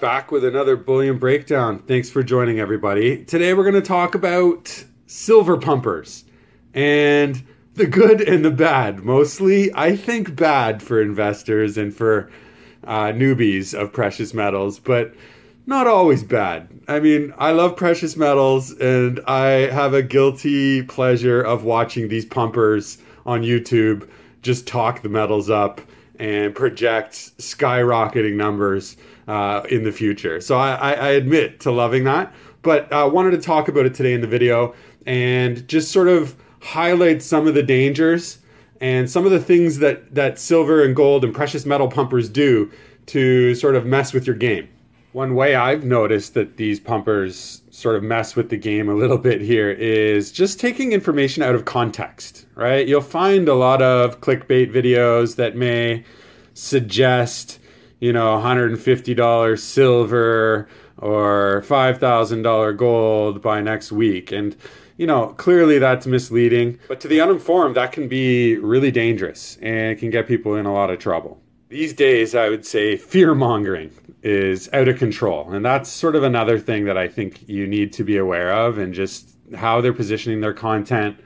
back with another Bullion breakdown. Thanks for joining, everybody. Today we're going to talk about silver pumpers and the good and the bad. Mostly, I think bad for investors and for newbies of precious metals, but not always bad. I mean, I love precious metals and I have a guilty pleasure of watching these pumpers on YouTube just talk the metals up and project skyrocketing numbers in the future. So I admit to loving that, but I wanted to talk about it today in the video and just sort of highlight some of the dangers and some of the things that silver and gold and precious metal pumpers do to sort of mess with your game. One way I've noticed that these pumpers sort of mess with the game a little bit here is just taking information out of context, right? You'll find a lot of clickbait videos that may suggest, you know, $150 silver or $5,000 gold by next week. And, you know, clearly that's misleading. But to the uninformed, that can be really dangerous and it can get people in a lot of trouble. These days, I would say fear-mongering is out of control. And that's sort of another thing that I think you need to be aware of, and just how they're positioning their content.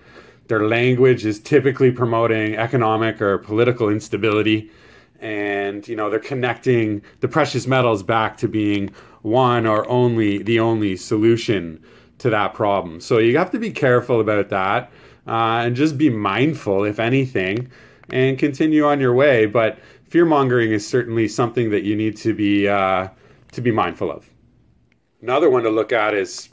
Their language is typically promoting economic or political instability. And, you know, they're connecting the precious metals back to being one or the only solution to that problem. So you have to be careful about that and just be mindful, if anything, and continue on your way. But fear-mongering is certainly something that you need to be mindful of. Another one to look at is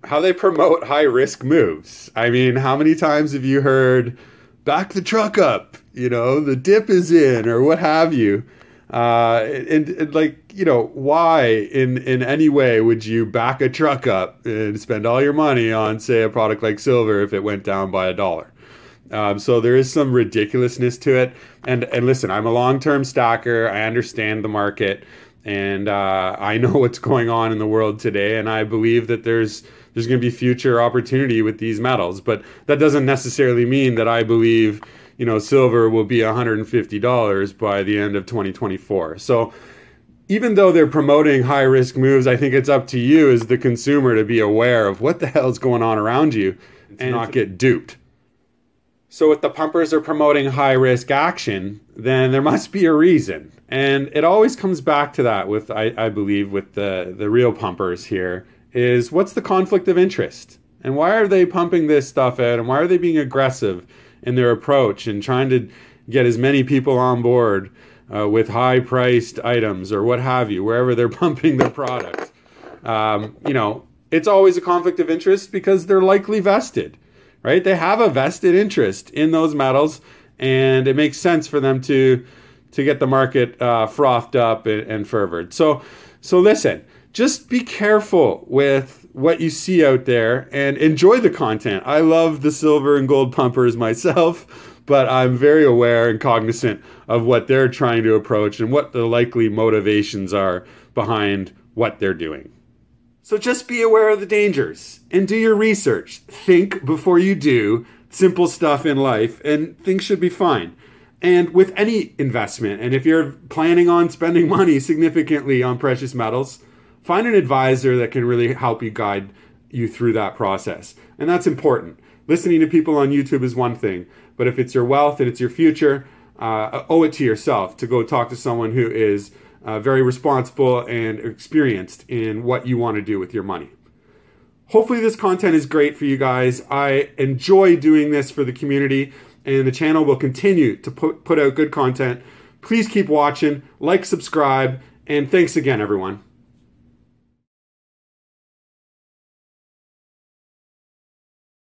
how they promote high-risk moves. I mean, how many times have you heard, back the truck up, you know, the dip is in, or what have you? And like, you know, why in any way would you back a truck up and spend all your money on, say, a product like silver if it went down by $1? So there is some ridiculousness to it. And listen, I'm a long-term stacker. I understand the market, and I know what's going on in the world today. And I believe that there's going to be future opportunity with these metals. But that doesn't necessarily mean that I believe, you know, silver will be $150 by the end of 2024. So even though they're promoting high-risk moves, I think it's up to you as the consumer to be aware of what the hell's going on around you and not get duped. So if the pumpers are promoting high-risk action, then there must be a reason. And it always comes back to that with, I believe, with the real pumpers here, is what's the conflict of interest? And why are they pumping this stuff out? And why are they being aggressive in their approach and trying to get as many people on board with high-priced items or what have you, wherever they're pumping their product? You know, it's always a conflict of interest because they're likely vested. Right? They have a vested interest in those metals, and it makes sense for them to get the market frothed up and fervored. So listen, just be careful with what you see out there and enjoy the content. I love the silver and gold pumpers myself, but I'm very aware and cognizant of what they're trying to approach and what the likely motivations are behind what they're doing. So just be aware of the dangers and do your research. Think before you do. Simple stuff in life, and things should be fine. And with any investment, and if you're planning on spending money significantly on precious metals, find an advisor that can really help you guide you through that process. And that's important. Listening to people on YouTube is one thing, but if it's your wealth and it's your future, owe it to yourself to go talk to someone who is very responsible and experienced in what you want to do with your money. Hopefully this content is great for you guys. I enjoy doing this for the community, and the channel will continue to put out good content. Please keep watching, like, subscribe, and thanks again, everyone.